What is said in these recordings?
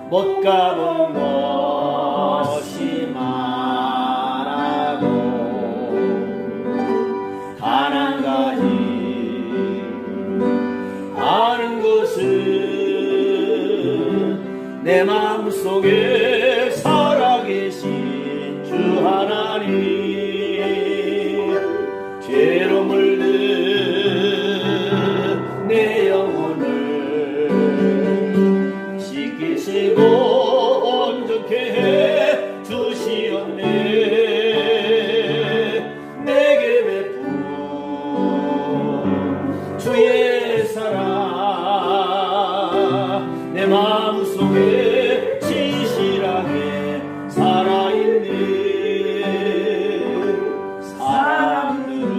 못 가본 것이 많아도 단 한 가지 아는 것은 내 마음속에 살아계신 주 하나님, 죄로 물든 내 영혼을 씻기시고 온전케 해 주시었네. 내게 베푼 주의 사랑 내 마음속에 진실하게 살아있네. 사람들은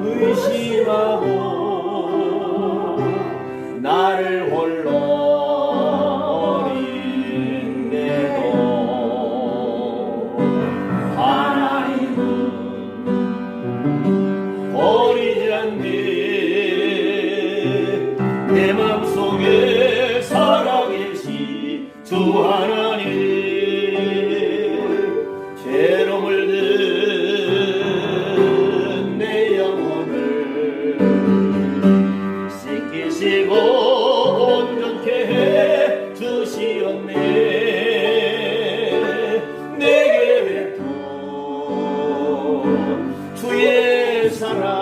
의심하고 나를 홀로 버린대도 하나님은 버리지 않네. 내 맘속에 살아계신 주 하나님, 죄로 물든 내 영혼을 씻기시고 온전케 해 주시었네. 내게 베푼 주의 사랑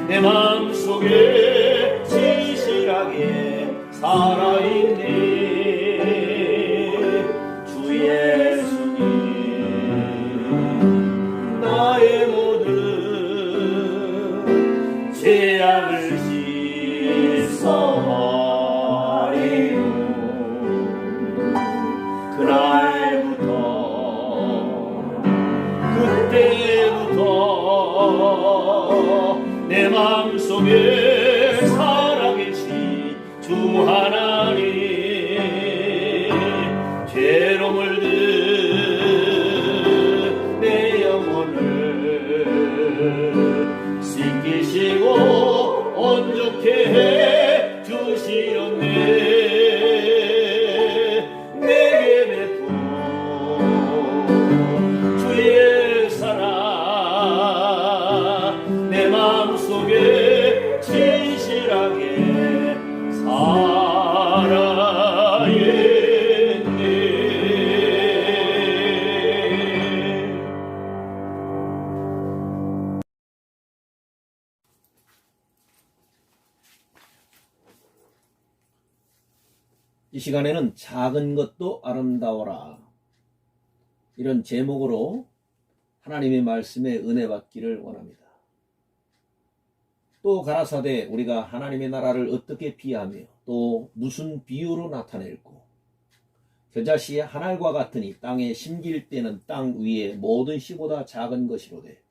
내 마음속에 진실하게 살아있네. 주 예수님 나의 모든 죄악을 씻어버리고 그날부터 그때부터 내 마음속에 살아계신 주 하나님, 죄로 물든 내 영혼을 씻기시고 온전케 해 주시었네. 내게 베푼 주의 사랑 내 마음속에 진실하게 살아있네. 이 시간에는 작은 것도 아름다워라, 이런 제목으로 하나님의 말씀에 은혜 받기를 원합니다. 또 가라사대 우리가 하나님의 나라를 어떻게 비하며 또 무슨 비유로 나타낼고, 겨자씨의 한 알과 같으니 땅에 심길 때는 땅 위에 모든 씨보다 작은 것이로되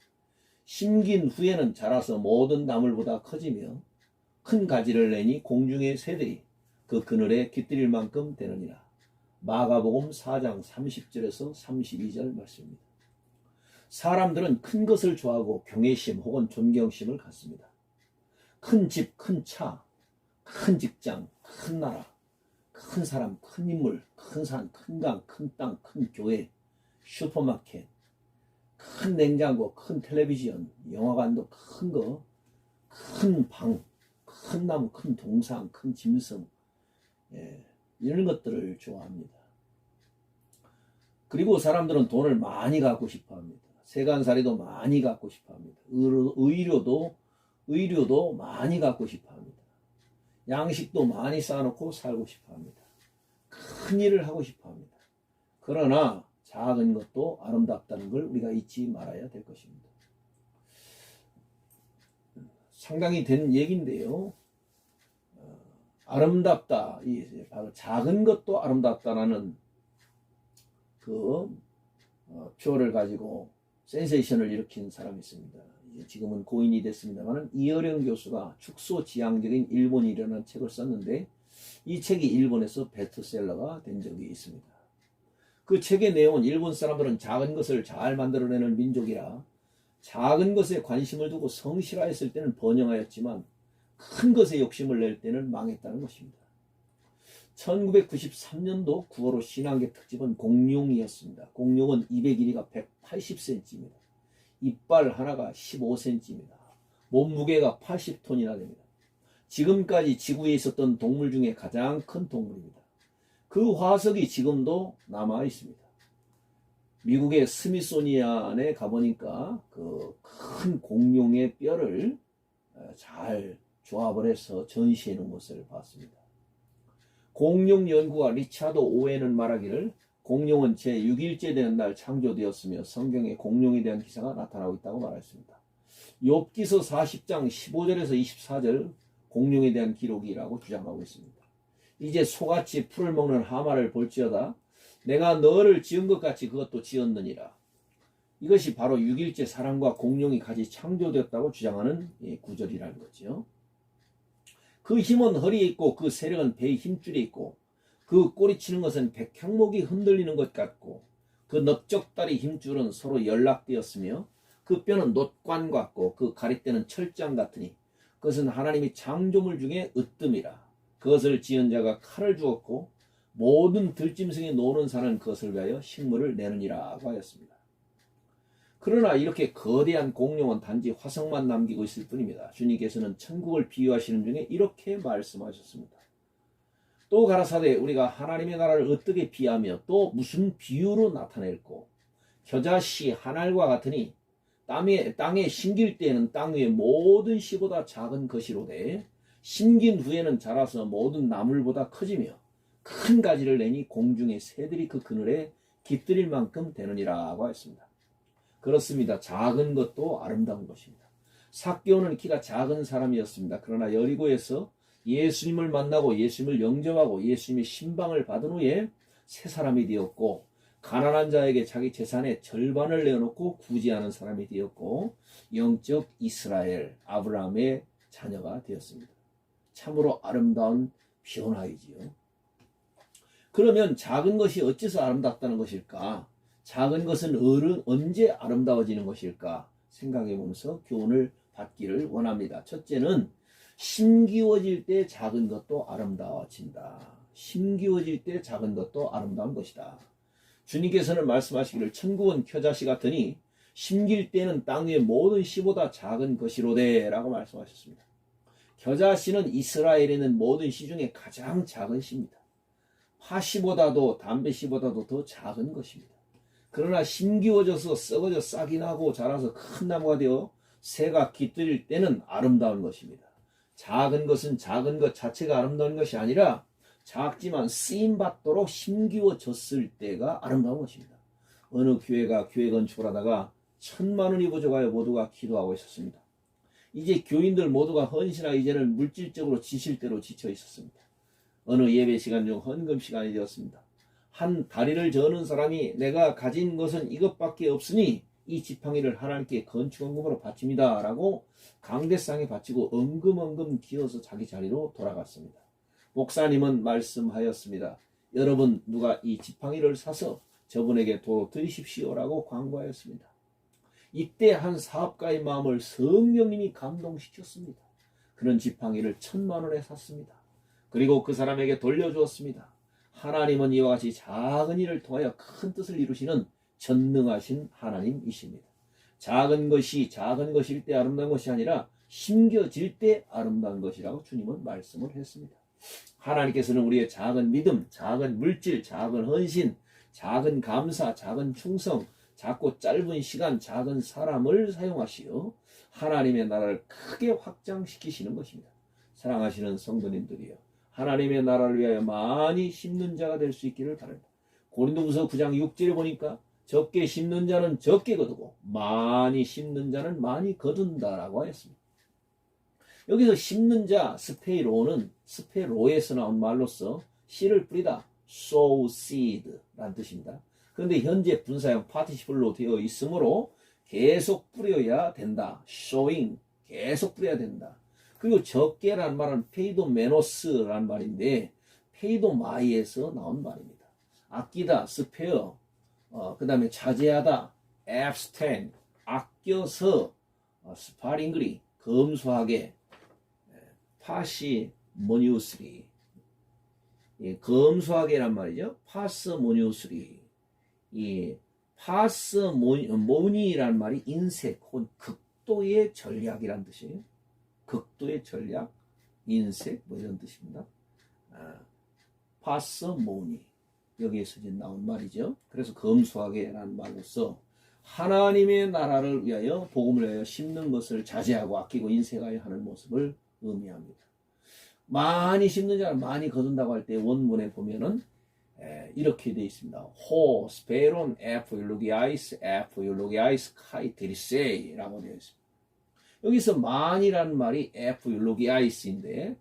심긴 후에는 자라서 모든 나물보다 커지며 큰 가지를 내니 공중의 새들이 그 그늘에 깃들일 만큼 되느니라. 마가복음 4장 30절에서 32절 말씀입니다. 사람들은 큰 것을 좋아하고 경외심 혹은 존경심을 갖습니다. 큰 집, 큰 차, 큰 직장, 큰 나라, 큰 사람, 큰 인물, 큰 산, 큰 강, 큰 땅, 큰 교회, 슈퍼마켓, 큰 냉장고, 큰 텔레비전, 영화관도 큰 거, 큰 방, 큰 나무, 큰 동상, 큰 짐승, 이런 것들을 좋아합니다. 그리고 사람들은 돈을 많이 갖고 싶어 합니다. 세간살이도 많이 갖고 싶어 합니다. 의료도 많이 갖고 싶어 합니다. 양식도 많이 쌓아놓고 살고 싶어 합니다. 큰 일을 하고 싶어 합니다. 그러나 작은 것도 아름답다는 걸 우리가 잊지 말아야 될 것입니다. 상당히 된 얘기인데요. 아름답다, 바로 작은 것도 아름답다라는 그 표어를 가지고 센세이션을 일으킨 사람이 있습니다. 지금은 고인이 됐습니다만 이어령 교수가 축소지향적인 일본이 일어난 책을 썼는데, 이 책이 일본에서 베스트셀러가 된 적이 있습니다. 그 책의 내용은 일본 사람들은 작은 것을 잘 만들어내는 민족이라 작은 것에 관심을 두고 성실하였을 때는 번영하였지만 큰 것에 욕심을 낼 때는 망했다는 것입니다. 1993년도 9월호 신앙계 특집은 공룡이었습니다. 공룡은 입의 길이가 180cm입니다. 이빨 하나가 15cm입니다. 몸무게가 80톤이나 됩니다. 지금까지 지구에 있었던 동물 중에 가장 큰 동물입니다. 그 화석이 지금도 남아 있습니다. 미국의 스미소니안에 가보니까 그 큰 공룡의 뼈를 잘 조합을 해서 전시해 놓은 것을 봤습니다. 공룡 연구가 리차드 오웬은 말하기를 공룡은 제6일째 되는 날 창조되었으며 성경에 공룡에 대한 기사가 나타나고 있다고 말했습니다. 욥기서 40장 15절에서 24절 공룡에 대한 기록이라고 주장하고 있습니다. 이제 소같이 풀을 먹는 하마를 볼지어다 내가 너를 지은 것 같이 그것도 지었느니라. 이것이 바로 6일째 사람과 공룡이 같이 창조되었다고 주장하는 구절이라는 거죠. 그 힘은 허리에 있고 그 세력은 배의 힘줄에 있고 그 꼬리치는 것은 백향목이 흔들리는 것 같고 그 넓적다리 힘줄은 서로 연락되었으며 그 뼈는 놋관 같고 그 가리대는 철장 같으니 그것은 하나님이 창조물 중에 으뜸이라. 그것을 지은 자가 칼을 주었고 모든 들짐승이 노는 산은 그것을 위하여 식물을 내느니라고 하였습니다. 그러나 이렇게 거대한 공룡은 단지 화석만 남기고 있을 뿐입니다. 주님께서는 천국을 비유하시는 중에 이렇게 말씀하셨습니다. 또 가라사대 우리가 하나님의 나라를 어떻게 비하며 또 무슨 비유로 나타낼꼬 겨자씨 한 알과 같으니 땅에 심길 때에는 땅 위의 모든 씨보다 작은 것이로되 심긴 후에는 자라서 모든 나물보다 커지며 큰 가지를 내니 공중의 새들이 그 그늘에 깃들일 만큼 되느니라고 했습니다. 그렇습니다. 작은 것도 아름다운 것입니다. 삭개오는 키가 작은 사람이었습니다. 그러나 여리고에서 예수님을 만나고 예수님을 영접하고 예수님의 신방을 받은 후에 새 사람이 되었고 가난한 자에게 자기 재산의 절반을 내어놓고 구제하는 사람이 되었고 영적 이스라엘 아브라함의 자녀가 되었습니다. 참으로 아름다운 변화이지요. 그러면 작은 것이 어째서 아름답다는 것일까? 작은 것은 언제 아름다워지는 것일까? 생각해 보면서 교훈을 받기를 원합니다. 첫째는 심기워질 때 작은 것도 아름다워진다. 심기워질 때 작은 것도 아름다운 것이다. 주님께서는 말씀하시기를 천국은 겨자씨 같으니 심길 때는 땅 위의 모든 씨보다 작은 것이로되 라고 말씀하셨습니다. 겨자씨는 이스라엘에 있는 모든 씨 중에 가장 작은 씨입니다. 파씨보다도 담배씨보다도 더 작은 것입니다. 그러나 심기워져서 썩어져 싹이 나고 자라서 큰 나무가 되어 새가 깃들일 때는 아름다운 것입니다. 작은 것은 작은 것 자체가 아름다운 것이 아니라 작지만 쓰임받도록 심기워졌을 때가 아름다운 것입니다. 어느 교회가 교회 건축을 하다가 1,000만 원이 부족하여 모두가 기도하고 있었습니다. 이제 교인들 모두가 헌신하 이제는 물질적으로 지실대로 지쳐 있었습니다. 어느 예배 시간 중 헌금 시간이 되었습니다. 한 다리를 저는 사람이 내가 가진 것은 이것밖에 없으니 이 지팡이를 하나님께 건축헌금으로 바칩니다 라고 강대상에 바치고 엉금엉금 기어서 자기 자리로 돌아갔습니다. 목사님은 말씀하였습니다. 여러분 누가 이 지팡이를 사서 저분에게 도로 드리십시오라고 광고하였습니다. 이때 한 사업가의 마음을 성령님이 감동시켰습니다. 그런 지팡이를 1,000만 원에 샀습니다. 그리고 그 사람에게 돌려주었습니다. 하나님은 이와 같이 작은 일을 통하여 큰 뜻을 이루시는 전능하신 하나님이십니다. 작은 것이 작은 것일 때 아름다운 것이 아니라 심겨질 때 아름다운 것이라고 주님은 말씀을 했습니다. 하나님께서는 우리의 작은 믿음, 작은 물질, 작은 헌신, 작은 감사, 작은 충성, 작고 짧은 시간, 작은 사람을 사용하시어 하나님의 나라를 크게 확장시키시는 것입니다. 사랑하시는 성도님들이여, 하나님의 나라를 위하여 많이 심는 자가 될 수 있기를 바랍니다. 고린도후서 9장 6절에 보니까 적게 심는 자는 적게 거두고 많이 심는 자는 많이 거둔다라고 하였습니다. 여기서 심는 자 스페로는 스페로에서 나온 말로서 씨를 뿌리다 sow seed 라는 뜻입니다. 그런데 현재 분사형 파티시플로 되어 있으므로 계속 뿌려야 된다. sowing 계속 뿌려야 된다. 그리고 적게라는 말은 페이도메노스라는 말인데 페이도마이에서 나온 말입니다. 아끼다, 스페어, 그 다음에 자제하다, abstain, 아껴서, 스파링글이, 검소하게, 파시모니우스리. 예, 검소하게란 말이죠. 파스모니우스리. 이 파스모니란 말이 인색 혹은 극도의 전략이란 뜻이에요. 극도의 전략, 인색 뭐 이런 뜻입니다. 파스모니 여기에서 이제 나온 말이죠. 그래서 검소하게라는 말로서 하나님의 나라를 위하여 복음을 위하여 심는 것을 자제하고 아끼고 인색하여 하는 모습을 의미합니다. 많이 심는 자는 많이 거둔다고 할 때 원문에 보면은 이렇게 되어 있습니다. 호 스페론 에프 율로기아이스 카이 드리세이라고 되어 있습니다. 여기서 많이라는 말이 에프 율로기아이스인데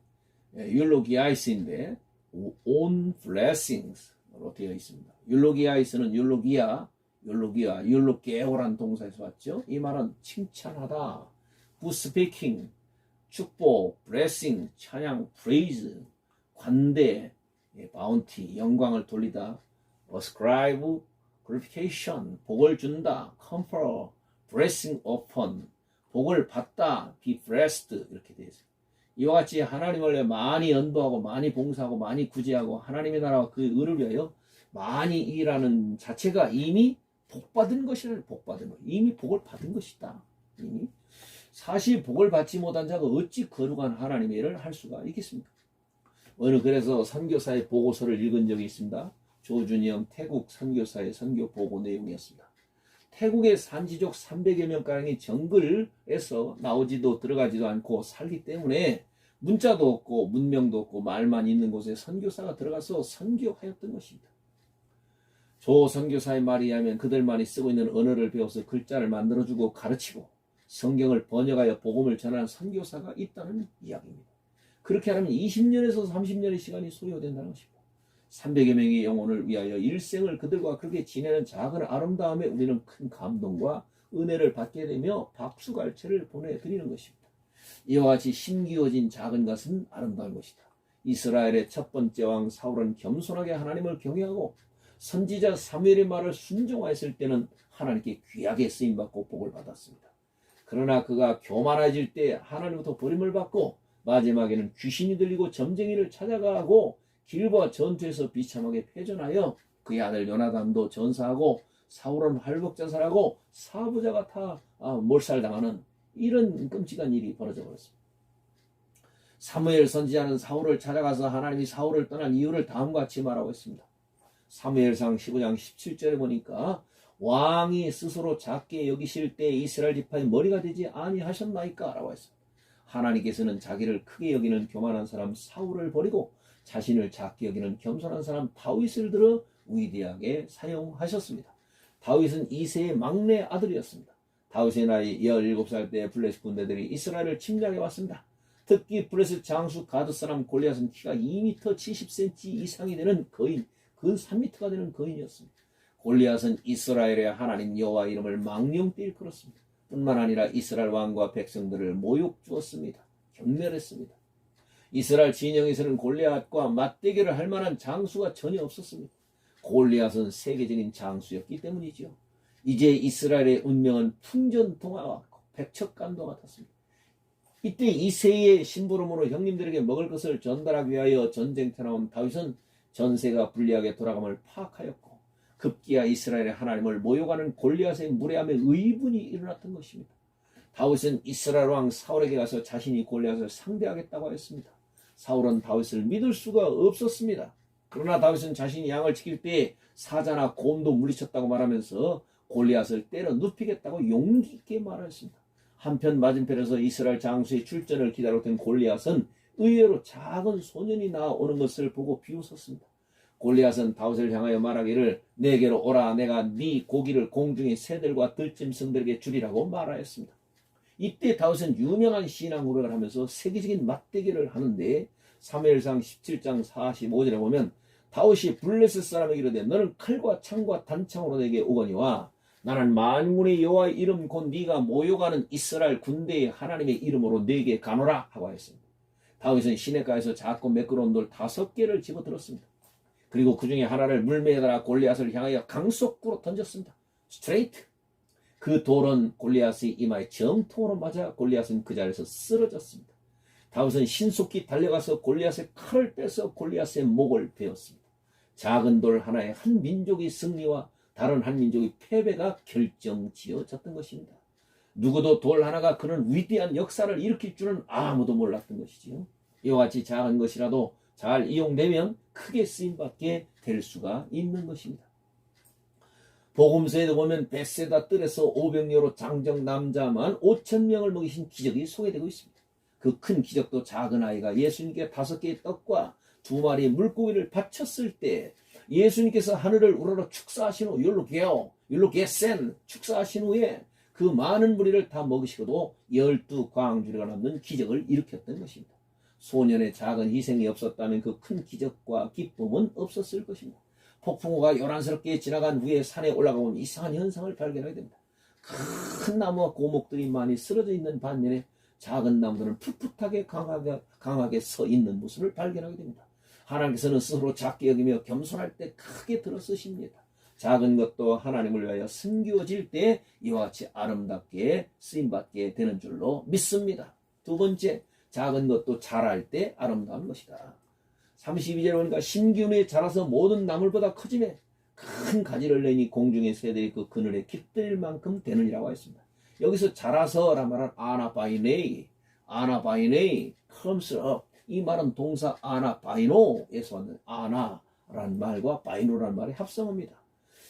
on blessings로 되어 있습니다. 율로기아이스는 율로게오란 동사에서 왔죠. 이 말은 칭찬하다, good speaking, 축복, blessing, 찬양, praise, 관대, bounty, 영광을 돌리다, ascribe, glorification, 복을 준다, confer, blessing upon, 복을 받다, be blessed 이렇게 되어 있습니다. 이와 같이 하나님을 많이 연도하고 많이 봉사하고 많이 구제하고 하나님의 나라와 그 의를 위하여 많이 일하는 자체가 이미 복받은 것이라 복받은 것. 이미 복을 받은 것이다. 이미 사실 복을 받지 못한 자가 어찌 거룩한 하나님의 일을 할 수가 있겠습니까? 오늘 그래서 선교사의 보고서를 읽은 적이 있습니다. 조준영 태국 선교사의 선교 보고 내용이었습니다. 태국의 산지족 300여 명가량이 정글에서 나오지도 들어가지도 않고 살기 때문에 문자도 없고 문명도 없고 말만 있는 곳에 선교사가 들어가서 선교하였던 것입니다. 조 선교사의 말에 의하면 그들만이 쓰고 있는 언어를 배워서 글자를 만들어주고 가르치고 성경을 번역하여 복음을 전하는 선교사가 있다는 이야기입니다. 그렇게 하면 20년에서 30년의 시간이 소요된다는 것입니다. 300여 명의 영혼을 위하여 일생을 그들과 그렇게 지내는 작은 아름다움에 우리는 큰 감동과 은혜를 받게 되며 박수갈채를 보내드리는 것입니다. 이와 같이 심기어진 작은 것은 아름다운 것이다. 이스라엘의 첫 번째 왕 사울은 겸손하게 하나님을 경외하고 선지자 사무엘의 말을 순종하였을 때는 하나님께 귀하게 쓰임받고 복을 받았습니다. 그러나 그가 교만해질 때 하나님부터 버림을 받고 마지막에는 귀신이 들리고 점쟁이를 찾아가고 길보아 전투에서 비참하게 패전하여 그의 아들 요나단도 전사하고 사울은 활복자살하고 사부자가 다 몰살당하는 이런 끔찍한 일이 벌어져 버렸습니다. 사무엘 선지자는 사울을 찾아가서 하나님이 사울을 떠난 이유를 다음과 같이 말하고 있습니다. 사무엘상 15장 17절에 보니까 왕이 스스로 작게 여기실 때 이스라엘 지파의 머리가 되지 아니하셨나이까? 라고 했습니다. 하나님께서는 자기를 크게 여기는 교만한 사람 사울을 버리고 자신을 작게 여기는 겸손한 사람 다윗을 들어 위대하게 사용하셨습니다. 다윗은 이새의 막내 아들이었습니다. 다윗의 나이 17살 때 블레셋 군대들이 이스라엘을 침략해 왔습니다. 특히 블레셋 장수 가드 사람 골리앗은 키가 2m 70cm 이상이 되는 거인, 근 3m가 되는 거인이었습니다. 골리앗은 이스라엘의 하나님 여호와 이름을 망령되이 일컬었습니다. 뿐만 아니라 이스라엘 왕과 백성들을 모욕 주었습니다. 경멸했습니다. 이스라엘 진영에서는 골리앗과 맞대결을 할 만한 장수가 전혀 없었습니다. 골리앗은 세계적인 장수였기 때문이죠. 이제 이스라엘의 운명은 풍전등화와 백척간도 같았습니다. 이때 이새의 심부름으로 형님들에게 먹을 것을 전달하기 위하여 전쟁터 나온 다윗은 전세가 불리하게 돌아감을 파악하였고 급기야 이스라엘의 하나님을 모욕하는 골리앗의 무례함에 의분이 일어났던 것입니다. 다윗은 이스라엘 왕 사울에게 가서 자신이 골리앗을 상대하겠다고 하였습니다. 사울은 다윗을 믿을 수가 없었습니다. 그러나 다윗은 자신이 양을 지킬 때 사자나 곰도 물리쳤다고 말하면서 골리앗을 때려 눕히겠다고 용기 있게 말하였습니다. 한편 맞은편에서 이스라엘 장수의 출전을 기다렸던 골리앗은 의외로 작은 소년이 나오는 것을 보고 비웃었습니다. 골리앗은 다윗을 향하여 말하기를 내게로 오라 내가 네 고기를 공중의 새들과 들짐승들에게 주리라고 말하였습니다. 이때 다윗은 유명한 신앙 고백을 하면서 세계적인 맞대결을 하는데 사무엘상 17장 45절에 보면 다윗이 블레셋 사람에게 이르되 너는 칼과 창과 단창으로 내게 오거니와 나는 만군의 여호와의 이름 곧 네가 모욕하는 이스라엘 군대의 하나님의 이름으로 네게 가노라 하고 하였습니다. 다윗은 시내가에서 작고 매끄러운 돌 5개를 집어들었습니다. 그리고 그 중에 하나를 물매에 달아 골리앗을 향하여 강속구로 던졌습니다. 스트레이트. 그 돌은 골리앗의 이마에 정통으로 맞아 골리앗은 그 자리에서 쓰러졌습니다. 다윗은 신속히 달려가서 골리앗의 칼을 빼서 골리앗의 목을 베었습니다. 작은 돌 하나에 한 민족의 승리와 다른 한 민족의 패배가 결정지어졌던 것입니다. 누구도 돌 하나가 그런 위대한 역사를 일으킬 줄은 아무도 몰랐던 것이지요. 이와 같이 작은 것이라도 잘 이용되면 크게 쓰임받게 될 수가 있는 것입니다. 복음서에도 보면 벳세다 뜰에서 500여로 장정 남자만 5,000명을 먹이신 기적이 소개되고 있습니다. 그 큰 기적도 작은 아이가 예수님께 5개의 떡과 2마리의 물고기를 바쳤을 때 예수님께서 하늘을 우러러 축사하신 후 율로 게센 축사하신 후에 그 많은 무리를 다 먹이시고도 12광주리가 남는 기적을 일으켰던 것입니다. 소년의 작은 희생이 없었다면 그 큰 기적과 기쁨은 없었을 것입니다. 폭풍우가 요란스럽게 지나간 후에 산에 올라가면 이상한 현상을 발견하게 됩니다. 큰 나무와 고목들이 많이 쓰러져 있는 반면에 작은 나무들은 풋풋하게 강하게 서 있는 모습을 발견하게 됩니다. 하나님께서는 스스로 작게 여기며 겸손할 때 크게 들어쓰십니다. 작은 것도 하나님을 위하여 숨겨질 때 이와 같이 아름답게 쓰임받게 되는 줄로 믿습니다. 두 번째, 작은 것도 자랄 때 아름다운 것이다. 32절에 보니까 신기운에 자라서 모든 나물보다 커지매 큰 가지를 내니 공중의 새들이 그 그늘에 깃들 만큼 되느니라고 했습니다. 여기서 자라서란 말은 아나바이네이 comes up. 이 말은 동사 아나바이노에서 왔는 아나란 말과 바이노란 말의 합성어입니다.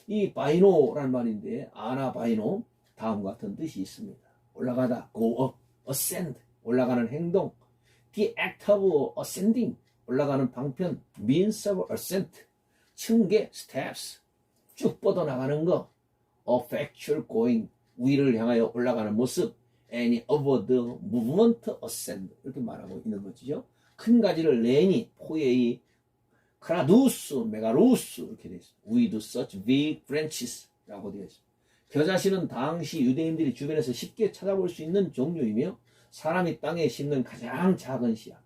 이 바이노란 말인데 아나바이노 다음과 같은 뜻이 있습니다. 올라가다, go up, ascend, 올라가는 행동, the act of ascending, 올라가는 방편, means of ascent, 층계, steps, 쭉 뻗어나가는 거, effectual going, 위를 향하여 올라가는 모습, any of the movement ascend, 이렇게 말하고 있는 것이죠. 큰 가지를 내니, 포에이, 크라두스, 메가루스, 이렇게 되어 있습니다. With such big branches, 라고 되어 있습니다. 겨자씨는 당시 유대인들이 주변에서 쉽게 찾아볼 수 있는 종류이며, 사람이 땅에 심는 가장 작은 씨앗,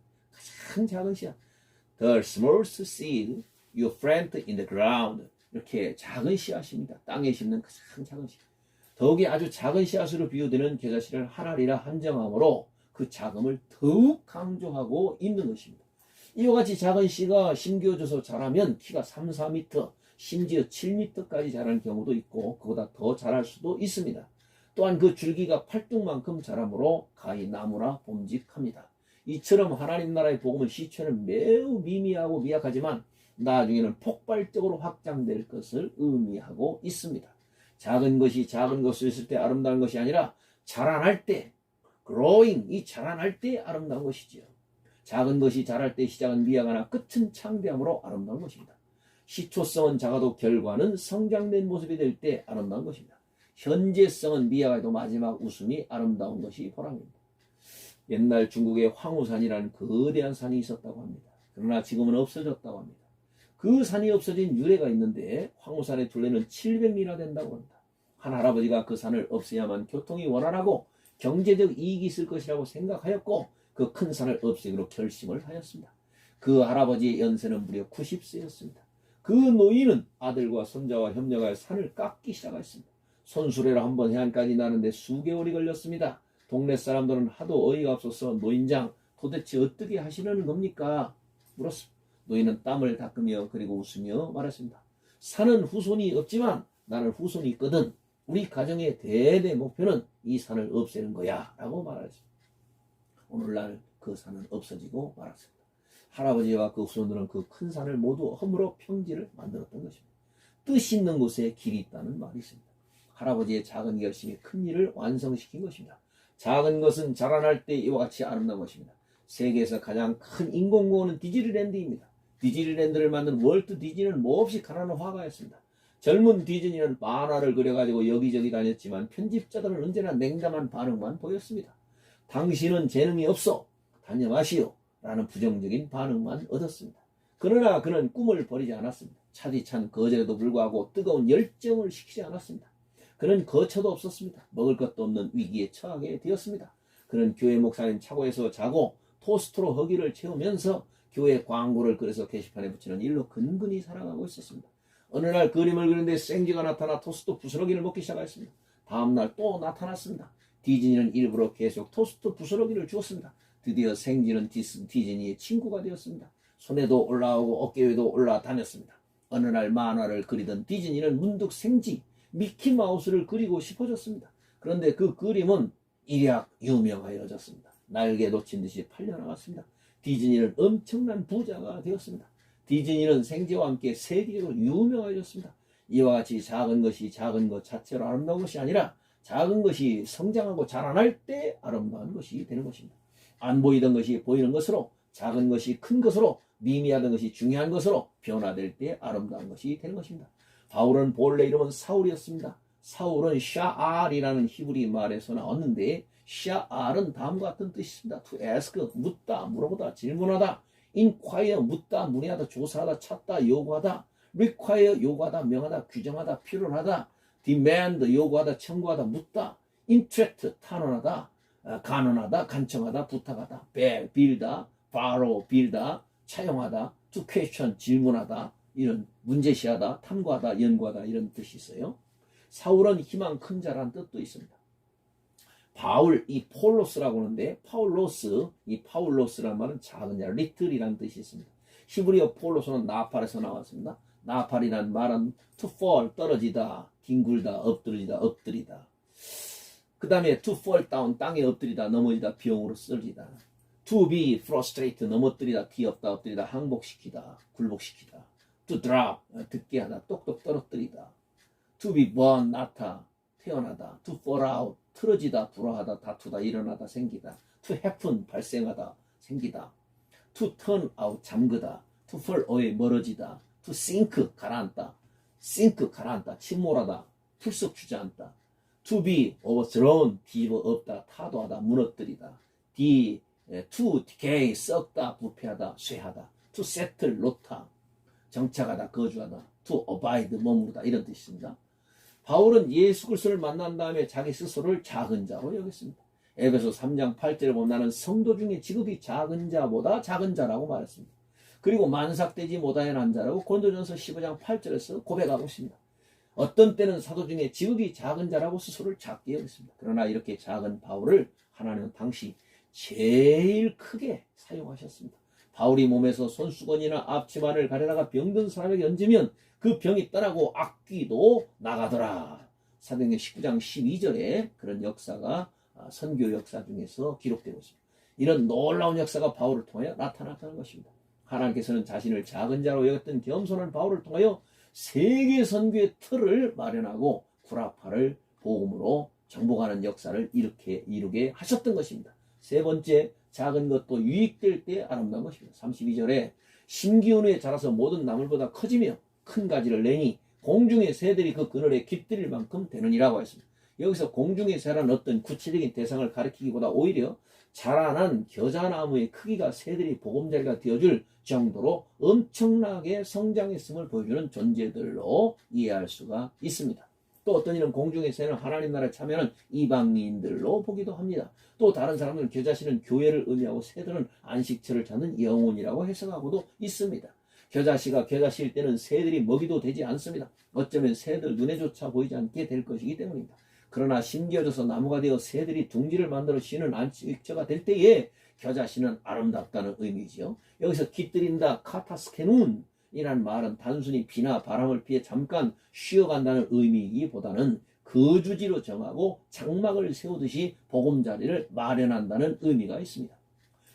The smallest seed you plant in the ground. 이렇게 작은 씨앗입니다. 땅에 심는 가장 작은 씨앗. 더욱이 아주 작은 씨앗으로 비유되는 겨자씨를 하나리라 한정함으로 그 작음을 더욱 강조하고 있는 것입니다. 이와 같이 작은 씨가 심겨져서 자라면 키가 3, 4m, 심지어 7m까지 자라는 경우도 있고 그보다 더 자랄 수도 있습니다. 또한 그 줄기가 팔뚝만큼 자라므로 가히 나무라 봄직합니다. 이처럼 하나님 나라의 복음의 시초는 매우 미미하고 미약하지만 나중에는 폭발적으로 확장될 것을 의미하고 있습니다. 작은 것이 작은 것을 있을 때 아름다운 것이 아니라 자라날 때, growing, 이 자라날 때 아름다운 것이지요. 작은 것이 자랄 때 시작은 미약하나 끝은 창대함으로 아름다운 것입니다. 시초성은 작아도 결과는 성장된 모습이 될 때 아름다운 것입니다. 현재성은 미약해도 마지막 웃음이 아름다운 것이 보람입니다. 옛날 중국에 황우산이라는 거대한 산이 있었다고 합니다. 그러나 지금은 없어졌다고 합니다. 그 산이 없어진 유래가 있는데 황우산의 둘레는 700리나 된다고 합니다. 한 할아버지가 그 산을 없애야만 교통이 원활하고 경제적 이익이 있을 것이라고 생각하였고 그 큰 산을 없애기로 결심을 하였습니다. 그 할아버지의 연세는 무려 90세였습니다. 그 노인은 아들과 손자와 협력하여 산을 깎기 시작했습니다. 손수레로 한번 해안까지 나는데 수개월이 걸렸습니다. 동네 사람들은 하도 어이가 없어서 노인장 도대체 어떻게 하시려는 겁니까? 물었습니다. 노인은 땀을 닦으며 그리고 웃으며 말했습니다. 산은 후손이 없지만 나는 후손이 있거든. 우리 가정의 대대 목표는 이 산을 없애는 거야 라고 말했습니다. 오늘날 그 산은 없어지고 말았습니다. 할아버지와 그 후손들은 그 큰 산을 모두 허물어 평지를 만들었던 것입니다. 뜻 있는 곳에 길이 있다는 말이 있습니다. 할아버지의 작은 결심이 큰 일을 완성시킨 것입니다. 작은 것은 자라날 때 이와 같이 아름다운 것입니다. 세계에서 가장 큰 인공공원은 디즈니랜드입니다. 디즈니랜드를 만든 월트 디즈니는 몹시 가난한 화가였습니다. 젊은 디즈니는 만화를 그려가지고 여기저기 다녔지만 편집자들은 언제나 냉담한 반응만 보였습니다. 당신은 재능이 없어 다녀 마시오 라는 부정적인 반응만 얻었습니다. 그러나 그는 꿈을 버리지 않았습니다. 차디찬 거절에도 불구하고 뜨거운 열정을 식히지 않았습니다. 그는 거처도 없었습니다. 먹을 것도 없는 위기에 처하게 되었습니다. 그는 교회 목사님 차고에서 자고 토스트로 허기를 채우면서 교회 광고를 그려서 게시판에 붙이는 일로 근근히 살아가고 있었습니다. 어느 날 그림을 그리는데 생쥐가 나타나 토스트 부스러기를 먹기 시작했습니다. 다음날 또 나타났습니다. 디즈니는 일부러 계속 토스트 부스러기를 주었습니다. 드디어 생쥐는 디즈니의 친구가 되었습니다. 손에도 올라오고 어깨 위에도 올라다녔습니다. 어느 날 만화를 그리던 디즈니는 문득 생쥐 미키마우스를 그리고 싶어졌습니다. 그런데 그 그림은 일약 유명하여졌습니다. 날개 놓친 듯이 팔려나갔습니다. 디즈니는 엄청난 부자가 되었습니다. 디즈니는 생쥐와 함께 세계적으로 유명해졌습니다. 이와 같이 작은 것이 작은 것 자체로 아름다운 것이 아니라 작은 것이 성장하고 자라날 때 아름다운 것이 되는 것입니다. 안 보이던 것이 보이는 것으로, 작은 것이 큰 것으로, 미미하던 것이 중요한 것으로 변화될 때 아름다운 것이 되는 것입니다. 바울은 본래 이름은 사울이었습니다. 사울은 샤알이라는 히브리 말에서 나왔는데, 샤알은 다음과 같은 뜻이 있습니다. to ask, 묻다, 물어보다, 질문하다, inquire, 묻다, 문의하다, 조사하다, 찾다, 요구하다, require, 요구하다, 명하다, 규정하다, 필요로 하다, demand, 요구하다, 청구하다, 묻다, interest, 탄원하다, 간언하다, 간청하다, 부탁하다, 빌다, borrow, 빌다, 차용하다, to question, 질문하다, 이런 문제시하다, 탐구하다, 연구하다 이런 뜻이 있어요. 사울은 희망 큰 자라는 뜻도 있습니다. 바울, 이 폴로스라고 하는데 이 파울로스라는 말은 작은 자, 리틀이라는 뜻이 있습니다. 히브리어 폴로스는 나팔에서 나왔습니다. 나팔이란 말은 to fall, 떨어지다, 뒹굴다, 엎드리다. 그 다음에 to fall down, 땅에 엎드리다, 넘어지다, 병으로 쓰러지다. to be frustrate, 넘어뜨리다, 뒤엎다, 엎드리다, 항복시키다, 굴복시키다. to drop, 듣게 하다, 똑똑 떨어뜨리다. to be born, 낳다, 태어나다. to fall out, 틀어지다, 불화하다, 다투다, 일어나다, 생기다. to happen, 발생하다, 생기다. to turn out, 잠그다. to fall away, 멀어지다. to sink, 가라앉다. sink, 가라앉다, 침몰하다, 풀썩 주저앉다. to be overthrown, 뒤집어 엎다, 타도하다, 무너뜨리다. to decay, 썩다, 부패하다, 쇠하다. to settle, 놓다, 정착하다, 거주하다. to abide, 머무르다 이런 뜻입니다. 바울은 예수 그리스도를 만난 다음에 자기 스스로를 작은 자로 여겼습니다. 에베소 3장 8절에 보면 나는 성도 중에 지극히 작은 자보다 작은 자라고 말했습니다. 그리고 만삭되지 못하는 자라고 고린도전서 15장 8절에서 고백하고 있습니다. 어떤 때는 사도 중에 지극히 작은 자라고 스스로를 작게 여겼습니다. 그러나 이렇게 작은 바울을 하나님은 당시 제일 크게 사용하셨습니다. 바울이 몸에서 손수건이나 앞치마를 가려다가 병든 사람에게 얹으면 그 병이 떠나고 악귀도 나가더라. 사도행전 19장 12절에 그런 역사가 선교 역사 중에서 기록되고 있습니다. 이런 놀라운 역사가 바울을 통하여 나타났다는 것입니다. 하나님께서는 자신을 작은 자로 여겼던 겸손한 바울을 통하여 세계 선교의 틀을 마련하고 구라파를 복음으로 정복하는 역사를 이루게 하셨던 것입니다. 세 번째, 작은 것도 유익될 때 아름다운 것입니다. 32절에 심기운에 자라서 모든 나물보다 커지며 큰 가지를 내니 공중의 새들이 그 그늘에 깃들일 만큼 되느니라고 했습니다. 여기서 공중의 새라는 어떤 구체적인 대상을 가리키기보다 오히려 자라난 겨자나무의 크기가 새들이 보금자리가 되어줄 정도로 엄청나게 성장했음을 보여주는 존재들로 이해할 수가 있습니다. 또 어떤 이는 공중의 새는 하나님 나라에 참여하는 이방인들로 보기도 합니다. 또 다른 사람들은 겨자씨는 교회를 의미하고 새들은 안식처를 찾는 영혼이라고 해석하고도 있습니다. 겨자씨가 겨자씨일 때는 새들이 먹이도 되지 않습니다. 어쩌면 새들 눈에조차 보이지 않게 될 것이기 때문입니다. 그러나 심겨져서 나무가 되어 새들이 둥지를 만들어 쉬는 안식처가 될 때에 겨자씨는 아름답다는 의미죠. 여기서 깃들인다, 카타스케눈 이란 말은 단순히 비나 바람을 피해 잠깐 쉬어간다는 의미이기보다는 거주지로 정하고 장막을 세우듯이 보금자리를 마련한다는 의미가 있습니다.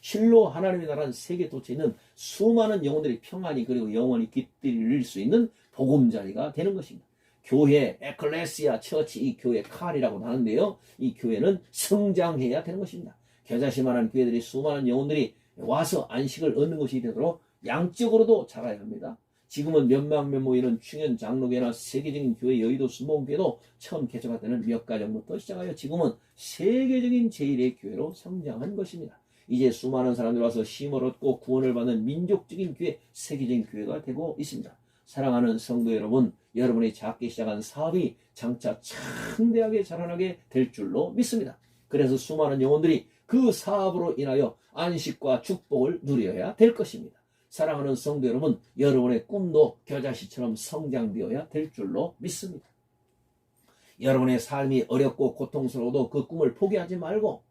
실로 하나님의 나라는 세계 도처에 있는 수많은 영혼들이 평안히 그리고 영원히 깃들일 수 있는 보금자리가 되는 것입니다. 교회, 에클레시아, 처치, 이 교회 칼이라고 하는데요. 이 교회는 성장해야 되는 것입니다. 겨자씨만한 교회들이 수많은 영혼들이 와서 안식을 얻는 것이 되도록 양적으로도 자라야 합니다. 지금은 몇만 명 모이는 충현 장로교회나 세계적인 교회 여의도 수목교회도 처음 개척할 때는 몇 가정부터 시작하여 지금은 세계적인 제1의 교회로 성장한 것입니다. 이제 수많은 사람들이 와서 쉼을 얻고 구원을 받는 민족적인 교회, 세계적인 교회가 되고 있습니다. 사랑하는 성도 여러분, 여러분이 작게 시작한 사업이 장차 창대하게 자라나게 될 줄로 믿습니다. 그래서 수많은 영혼들이 그 사업으로 인하여 안식과 축복을 누려야 될 것입니다. 사랑하는 성도 여러분, 여러분의 꿈도 겨자씨처럼 성장되어야 될 줄로 믿습니다. 여러분의 삶이 어렵고 고통스러워도 그 꿈을 포기하지 말고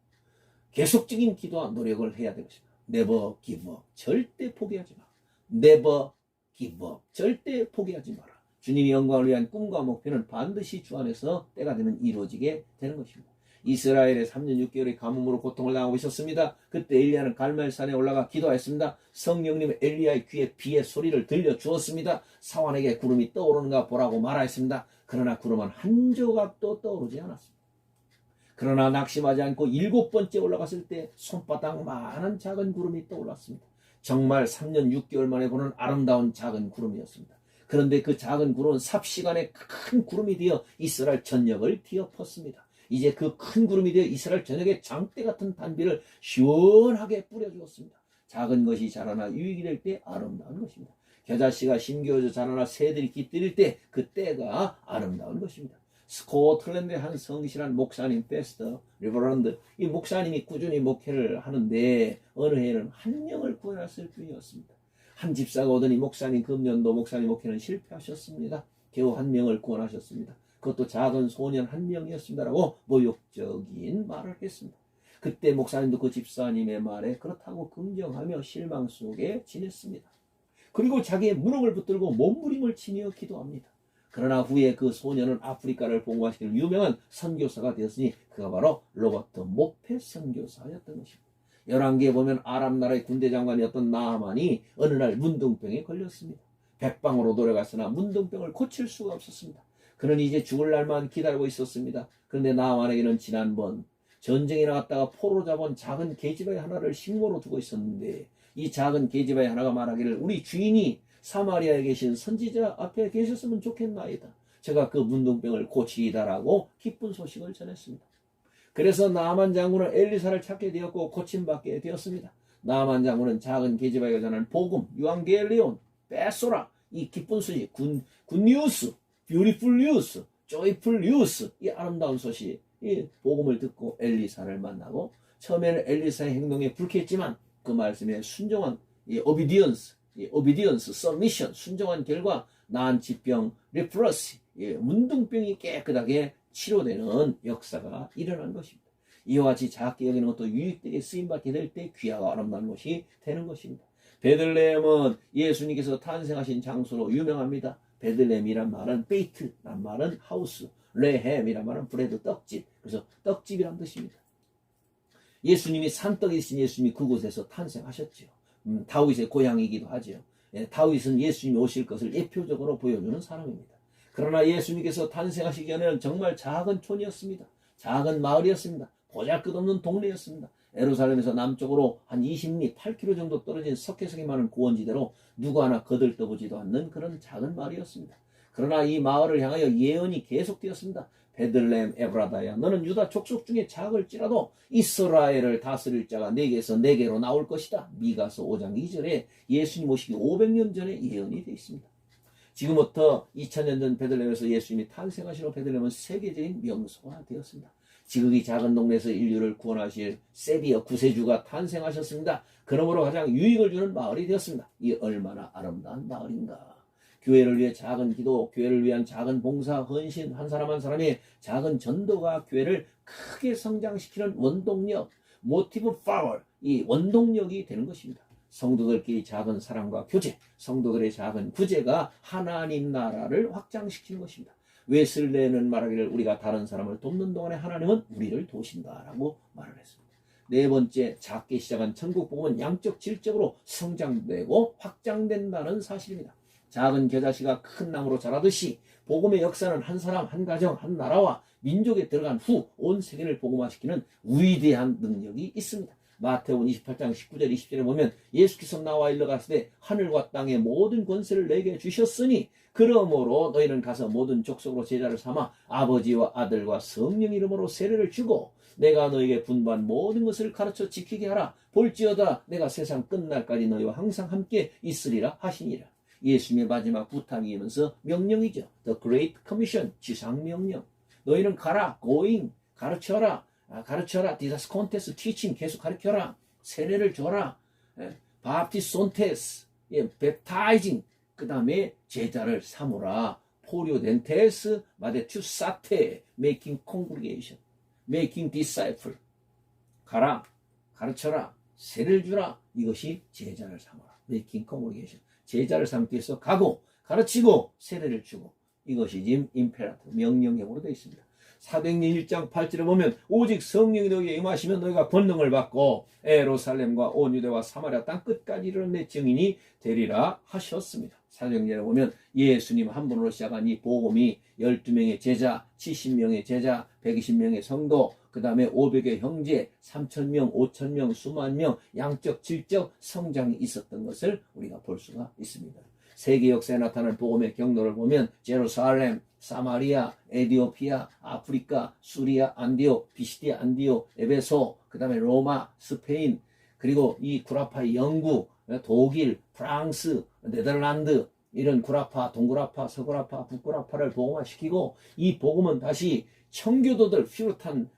계속적인 기도와 노력을 해야 될 것입니다. Never give up. 절대 포기하지 마라. Never give up. 절대 포기하지 마라. 주님의 영광을 위한 꿈과 목표는 반드시 주 안에서 때가 되면 이루어지게 되는 것입니다. 이스라엘의 3년 6개월의 가뭄으로 고통을 당하고 있었습니다. 그때 엘리야는 갈멜산에 올라가 기도했습니다. 성령님의 엘리야의 귀에 비의 소리를 들려주었습니다. 사환에게 구름이 떠오르는가 보라고 말하였습니다. 그러나 구름은 한 조각도 떠오르지 않았습니다. 그러나 낙심하지 않고 7번째 올라갔을 때 손바닥만한 작은 구름이 떠올랐습니다. 정말 3년 6개월 만에 보는 아름다운 작은 구름이었습니다. 그런데 그 작은 구름은 삽시간에 큰 구름이 되어 이스라엘 전역을 뒤엎었습니다. 이제 그 큰 구름이 되어 이스라엘 전역에 장대 같은 단비를 시원하게 뿌려주었습니다. 작은 것이 자라나 유익이 될 때 아름다운 것입니다. 겨자씨가 심겨져 자라나 새들이 깃들일 때 그 때가 아름다운 것입니다. 스코틀랜드의 한 성실한 목사님 페스터 리버런드, 이 목사님이 꾸준히 목회를 하는데 어느 해에는 한 명을 구원했을 뿐이었습니다. 한 집사가 오더니 목사님 금년도 목사님 목회는 실패하셨습니다. 겨우 한 명을 구원하셨습니다. 그것도 작은 소년 한 명이었습니다라고 모욕적인 말을 했습니다. 그때 목사님도 그 집사님의 말에 그렇다고 긍정하며 실망 속에 지냈습니다. 그리고 자기의 무릎을 붙들고 몸부림을 치며 기도합니다. 그러나 후에 그 소년은 아프리카를 봉화시키는 유명한 선교사가 되었으니 그가 바로 로버트 모페 선교사였던 것입니다. 열왕기에 보면 아람 나라의 군대 장관이었던 나아만이 어느 날 문둥병에 걸렸습니다. 백방으로 노력했으나 문둥병을 고칠 수가 없었습니다. 그는 이제 죽을 날만 기다리고 있었습니다. 그런데 나아만에게는 지난번 전쟁에 나갔다가 포로 잡은 작은 계집아이 하나를 식모로 두고 있었는데 이 작은 계집아이 하나가 말하기를 우리 주인이 사마리아에 계신 선지자 앞에 계셨으면 좋겠나이다. 제가 그 문둥병을 고치리다라고 기쁜 소식을 전했습니다. 그래서 나아만 장군은 엘리사를 찾게 되었고 고침받게 되었습니다. 나아만 장군은 작은 계집아이가 전한 복음, 유앙겔리온, 베소라, 이 기쁜 소식, 굿뉴스, 뷰티풀 뉴스, 조이풀 뉴스, 이 아름다운 소식, 이 복음을 듣고 엘리사를 만나고 처음에는 엘리사의 행동에 불쾌했지만 그 말씀에 순종한 이 오비디언스, 서미션, 순종한 결과 나은疾병, 레프러시, 문둥병이 깨끗하게 치료되는 역사가 일어난 것입니다. 이와 같이 작게 여기는 것도 유익되게 쓰임받게 될 때 귀하고 아름다운 것이 되는 것입니다. 베들레헴은 예수님께서 탄생하신 장소로 유명합니다. 베들레헴이란 말은 베이트란 말은 하우스, 레햄이란 말은 브레드, 떡집. 그래서 떡집이란 뜻입니다. 예수님이 산떡이신 예수님이 그곳에서 탄생하셨죠. 다윗의 고향이기도 하죠. 다윗은 예수님이 오실 것을 예표적으로 보여주는 사람입니다. 그러나 예수님께서 탄생하시기 전에는 정말 작은 촌이었습니다. 작은 마을이었습니다. 보잘것없는 동네였습니다. 예루살렘에서 남쪽으로 한 20리, 8km 정도 떨어진 석회석이 많은 고원지대로 누구 하나 거들떠보지도 않는 그런 작은 마을이었습니다. 그러나 이 마을을 향하여 예언이 계속되었습니다. 베들레헴 에브라다야, 너는 유다 족속 중에 작을지라도 이스라엘을 다스릴 자가 내게서 내게로 나올 것이다. 미가서 5장 2절에 예수님 오시기 500년 전에 예언이 되어 있습니다. 지금부터 2000년 전 베들레헴에서 예수님이 탄생하시러 베들레헴은 세계적인 명소가 되었습니다. 지극히 작은 동네에서 인류를 구원하실 세비어 구세주가 탄생하셨습니다. 그러므로 가장 유익을 주는 마을이 되었습니다. 이 얼마나 아름다운 마을인가. 교회를 위해 작은 기도, 교회를 위한 작은 봉사, 헌신, 한 사람 한 사람의 작은 전도가 교회를 크게 성장시키는 원동력, 모티브 파워, 이 원동력이 되는 것입니다. 성도들끼리 작은 사랑과 교제, 성도들의 작은 구제가 하나님 나라를 확장시키는 것입니다. 웨슬레는 말하기를 우리가 다른 사람을 돕는 동안에 하나님은 우리를 도우신다라고 말을 했습니다. 네 번째, 작게 시작한 천국 복음은 양적 질적으로 성장되고 확장된다는 사실입니다. 작은 겨자씨가 큰 나무로 자라듯이 복음의 역사는 한 사람, 한 가정, 한 나라와 민족에 들어간 후 온 세계를 복음화시키는 위대한 능력이 있습니다. 마태복음 28장 19절 20절에 보면 예수께서 나와 일러 가시되 하늘과 땅의 모든 권세를 내게 주셨으니 그러므로 너희는 가서 모든 족속으로 제자를 삼아 아버지와 아들과 성령 이름으로 세례를 주고 내가 너에게 분부한 모든 것을 가르쳐 지키게 하라. 볼지어다 내가 세상 끝날까지 너희와 항상 함께 있으리라 하시니라. 예수님의 마지막 부탁이면서 명령이죠. The Great Commission, 지상명령. 너희는 가라, going, 가르쳐라. 디다스 콘테스, 티칭, 계속 가르쳐라. 세례를 줘라. 바프티손테스, 베프타이징. 그 다음에 제자를 삼으라. 포리오덴테스, 마데투사테, making congregation, making disciple. 가라, 가르쳐라, 세례를 주라. 이것이 제자를 삼아라. 메이킹 커뮤니케이션. 제자를 삼기 위해서 가고 가르치고 세례를 주고, 이것이 지금 임페라토 명령형으로 되어 있습니다. 사도행전 1장 8절에 보면 오직 성령이 너희에게 임하시면 너희가 권능을 받고 예루살렘과 온 유대와 사마리아 땅 끝까지 이르는 내 증인이 되리라 하셨습니다. 사도행전에 보면 예수님 한 분으로 시작한 이 복음이 12명의 제자, 70명의 제자, 120명의 성도, 그 다음에 500의 형제, 3,000명, 5,000명, 수만 명, 양적, 질적 성장이 있었던 것을 우리가 볼 수가 있습니다. 세계 역사에 나타난 복음의 경로를 보면 제루살렘, 사마리아, 에디오피아, 아프리카, 수리아, 안디옥, 비시디아, 안디옥, 에베소, 그 다음에 로마, 스페인, 그리고 이 구라파의 영국, 독일, 프랑스, 네덜란드, 이런 구라파, 동구라파, 서구라파, 북구라파를 복음화시키고, 이 복음은 다시 청교도들, 퓨르탄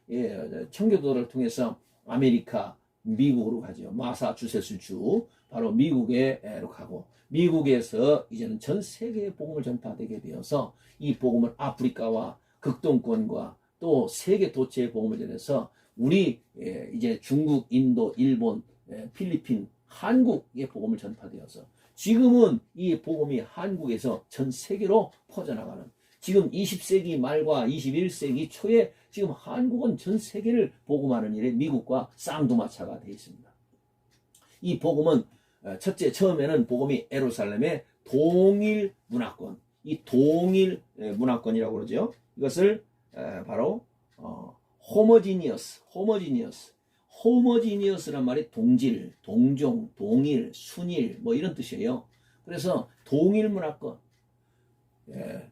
청교도들을 통해서 아메리카, 미국으로 가죠. 마사추세츠주, 바로 미국에로 가고, 미국에서 이제는 전 세계에 복음을 전파되게 되어서 이 복음을 아프리카와 극동권과 또 세계 도처의 복음을 전해서 우리 이제 중국, 인도, 일본, 필리핀, 한국의 복음을 전파되어서 지금은 이 복음이 한국에서 전 세계로 퍼져나가는, 지금 20세기 말과 21세기 초에 지금 한국은 전 세계를 복음하는 일에 미국과 쌍두마차가 되어 있습니다. 이 복음은 첫째, 처음에는 복음이 예루살렘의 동일 문화권, 이 동일 문화권이라고 그러죠. 이것을 바로 호모지니어스란 말이 동질, 동종, 동일, 순일 뭐 이런 뜻이에요. 그래서 동일 문화권,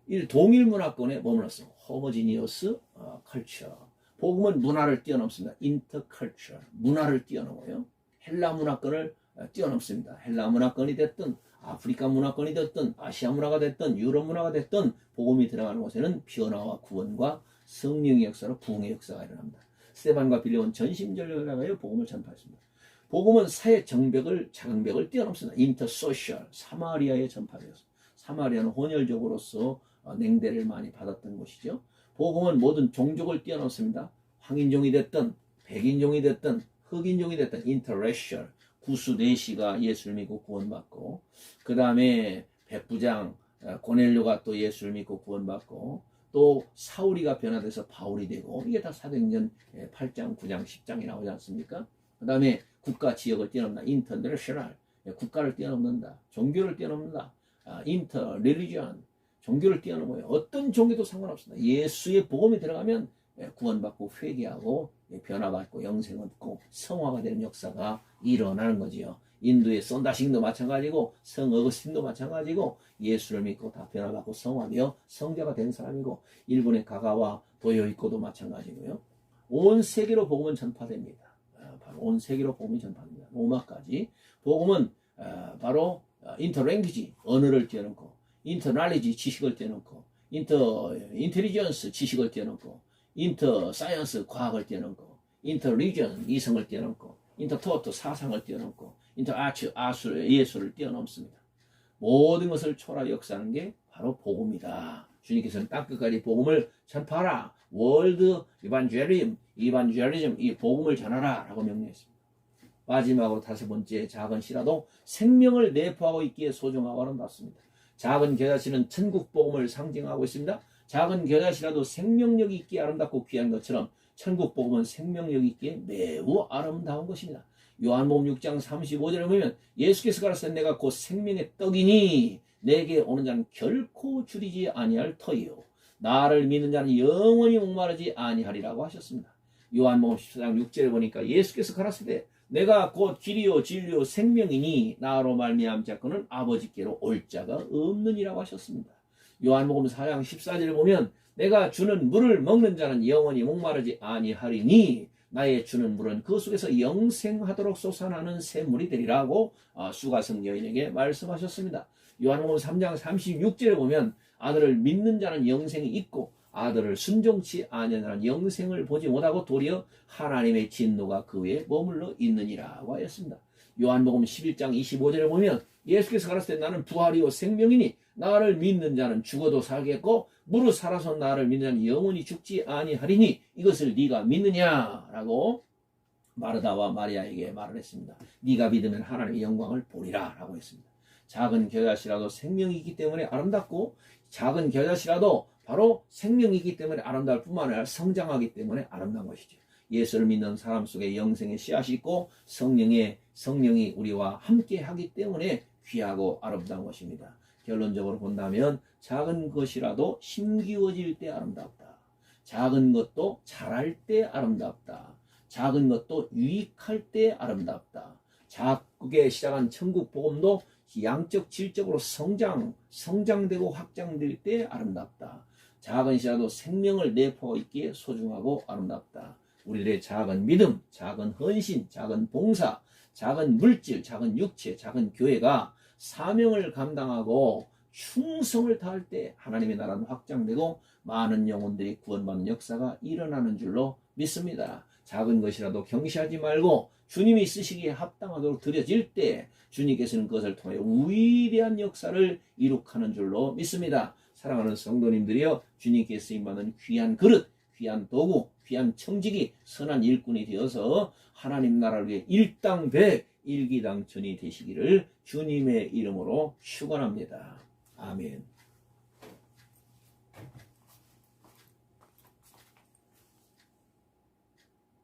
이 동일 문화권에 머물렀어. 호모지니어스 컬처. 복음은 문화를 뛰어넘습니다. 인터컬처, 문화를 뛰어넘어요. 헬라 문화권을 뛰어넘습니다. 헬라 문화권이 됐든 아프리카 문화권이 됐든 아시아 문화가 됐든 유럽 문화가 됐든 복음이 들어가는 곳에는 변화와 구원과 성령의 역사로 부흥의 역사가 일어납니다. 스데반과 빌레온 전심전력을 나가여 복음을 전파했습니다. 복음은 사회 장벽을 뛰어넘습니다. 인터소셜, 사마리아에 전파되었습니다. 사마리아는 혼혈족으로서 냉대를 많이 받았던 곳이죠. 복음은 모든 종족을 뛰어넘습니다. 황인종이 됐든 백인종이 됐든 흑인종이 됐든 인터래셜, 구수 내시가 예수를 믿고 구원받고, 그 다음에 백부장 고넬료가 또 예수를 믿고 구원받고, 또 사울이가 변화돼서 바울이 되고, 이게 다 사도행전 8장, 9장, 10장이 나오지 않습니까? 그 다음에 국가 지역을 뛰어넘는다. 인터내셔널, 국가를 뛰어넘는다. 종교를 뛰어넘는다. 인터 릴리전, 종교를 뛰어넘어요. 어떤 종교도 상관없습니다. 예수의 복음이 들어가면 구원받고 회개하고 변화받고 영생 얻고 성화가 되는 역사가 일어나는 거지요. 인도의 손다싱도 마찬가지고 성 어거스틴도 마찬가지고 예수를 믿고 다 변화받고 성화되어 성자가 된 사람이고, 일본의 가가와 도요이코도 마찬가지고요. 온 세계로 복음은 전파됩니다. 바로 온 세계로 복음이 전파됩니다. 로마까지. 복음은 바로 인터랭귀지, 언어를 뛰어넘고, 인터날리지, 지식을 뛰어넘고, 인텔리전스, 지식을 뛰어넘고, 인터사이언스, 과학을 뛰어넘고, 인터리전, 이성을 뛰어넘고, 인터토토, 사상을 뛰어넘고, 인터아츠, 예술을 뛰어넘습니다. 모든 것을 초월하 역사하는 게 바로 복음이다. 주님께서는 땅끝까지 복음을 전파하라. 월드 이반젤리즘, 이 복음을 전하라 라고 명령했습니다. 마지막으로 다섯 번째, 작은 씨라도 생명을 내포하고 있기에 소중하고 아름답습니다. 작은 겨자씨는 천국 복음을 상징하고 있습니다. 작은 겨자씨라도 생명력이 있기에 아름답고 귀한 것처럼 천국 복음은 생명력이 있기에 매우 아름다운 것입니다. 요한복음 6장 35절에 보면 예수께서 가라사대 내가 곧 생명의 떡이니 내게 오는 자는 결코 줄이지 아니할 터이요 나를 믿는 자는 영원히 목마르지 아니하리라고 하셨습니다. 요한복음 14장 6절에 보니까 예수께서 가라사대 내가 곧 길이요 진리요 생명이니 나로 말미암지 않고는 아버지께로 올 자가 없느니라고 하셨습니다. 요한복음 4장 14절에 보면 내가 주는 물을 먹는 자는 영원히 목마르지 아니하리니 나의 주는 물은 그 속에서 영생하도록 솟아나는 샘물이 되리라고 수가성 여인에게 말씀하셨습니다. 요한복음 3장 36절에 보면 아들을 믿는 자는 영생이 있고 아들을 순종치 아니하는 자는 영생을 보지 못하고 도리어 하나님의 진노가 그 위에 머물러 있느니라고 하였습니다. 요한복음 11장 25절에 보면 예수께서 가라사대 나는 부활이요 생명이니 나를 믿는 자는 죽어도 살겠고 무릇 살아서 나를 믿는 자는 영원히 죽지 아니하리니 이것을 네가 믿느냐라고 마르다와 마리아에게 말을 했습니다. 네가 믿으면 하나님의 영광을 보리라 라고 했습니다. 작은 겨자씨라도 생명이기 때문에 아름답고, 작은 겨자씨라도 바로 생명이기 때문에 아름다울 뿐만 아니라 성장하기 때문에 아름다운 것이죠. 예수를 믿는 사람 속에 영생의 씨앗이 있고 성령이 우리와 함께 하기 때문에 귀하고 아름다운 것입니다. 결론적으로 본다면 작은 것이라도 힘기워질 때 아름답다. 작은 것도 자랄 때 아름답다. 작은 것도 유익할 때 아름답다. 작게 시작한 천국 복음도 양적 질적으로 성장되고 확장될 때 아름답다. 작은 씨라도 생명을 내포하고 있기에 소중하고 아름답다. 우리들의 작은 믿음, 작은 헌신, 작은 봉사, 작은 물질, 작은 육체, 작은 교회가 사명을 감당하고 충성을 다할 때 하나님의 나라는 확장되고 많은 영혼들이 구원받는 역사가 일어나는 줄로 믿습니다. 작은 것이라도 경시하지 말고 주님이 쓰시기에 합당하도록 드려질 때 주님께서는 그것을 통해 위대한 역사를 이룩하는 줄로 믿습니다. 사랑하는 성도님들이여, 주님께 쓰임받는 귀한 그릇, 귀한 도구, 귀한 청지기, 선한 일꾼이 되어서 하나님 나라를 위해 일당백, 일기당천이 되시기를 주님의 이름으로 축원합니다. 아멘.